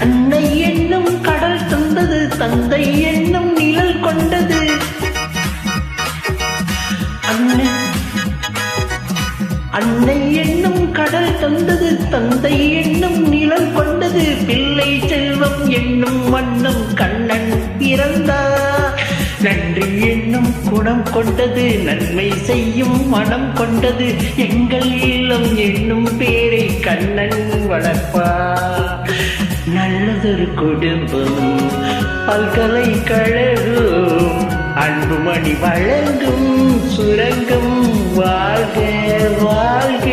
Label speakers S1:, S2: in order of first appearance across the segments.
S1: அன்னை என்னும் கடல் தந்தது, தந்தை என்னும் நிழல் கொண்டது. அன்னை என்னும் கடல் தந்தது, தந்தை என்னும் நிழல் கொண்டது. பிள்ளை செல்வம் என்னும் வண்ணம் கண்ணன் பிறந்தார். நன்றி என்னும் குணம் கொண்டது, நன்மை செய்யும் மனம் கொண்டது. எங்கள் இல்லம் என்னும் பேரை கண்ணன் வளர்ப்பார். நல்லதொரு குடும்பம் பல்கலைக்கழகம், அன்புமணி வழங்கும் சுரங்கம். வாழ்க வாழ்க.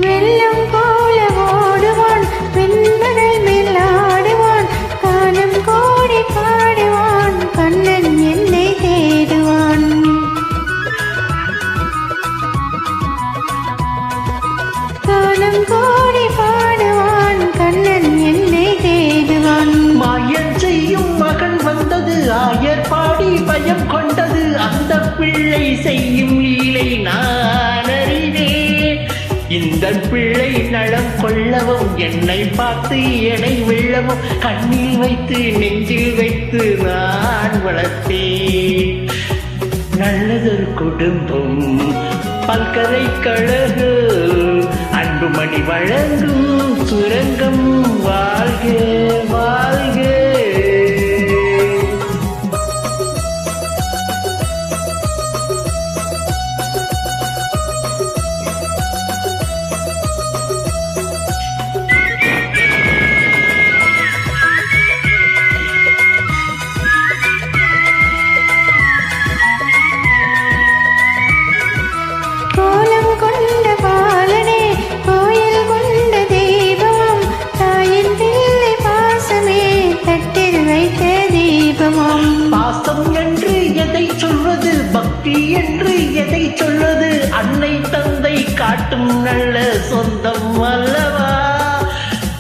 S2: வெள்ளம் போல ஓடுவான், வெண்மணல் மேல் ஆடுவான், காலம் கோடி பாடுவான், கண்ணன் என்னை தேடுவான். காலம் கோடி பாடுவான், கண்ணன் என்னை தேடுவான்.
S1: மாயம் செய்யும் மகன் வந்தது, ஆயர் பாடி பயம் கொண்டது. அந்த பிள்ளை செய்யும் லீலை நான் அறிவேன். இந்த பிள்ளை நலம் கொள்ளவும், என்னை பார்த்து எடை வெள்ளவும், கண்ணில் வைத்து நெஞ்சில் வைத்து நான் வளர்த்தேன். நல்லதொரு குடும்பம் பல்கலைக்கழகம், அன்புமணி வழங்கும் சுரங்கம். வாழ்க வாழ்க.
S2: கோலம் கொண்ட பாலனே, கோயில் கொண்ட தெய்வமாம், தாயின் பிள்ளை பாசமே தட்டில் வைத்த தீபமாம்.
S1: பாசம் என்று எதை சொல்வது, பக்தி என்று எதை சொல்வது. அன்னை தந்தை காட்டும் நல்ல சொந்தம் அல்லவா.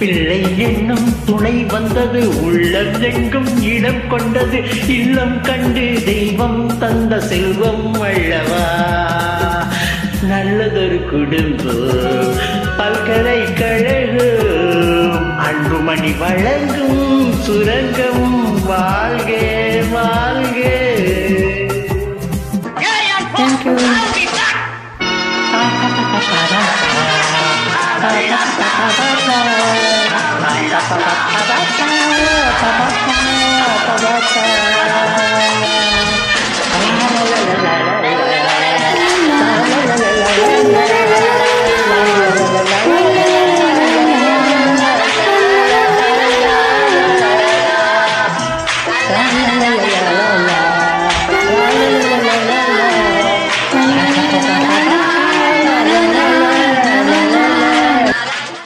S1: பிள்ளை என்னும் துணை வந்தது, உள்ளம் எங்கும் இடம் கொண்டது. இல்லம் கண்டு தெய்வம் தந்த செல்வம் அல்லவா. நல்லதொரு குடும்பம் பல்கலைக்கழகம், அன்புமணி வழங்கும் சுரங்கம். வாழ்க வாழ்க.
S2: Thank you.
S1: Bye.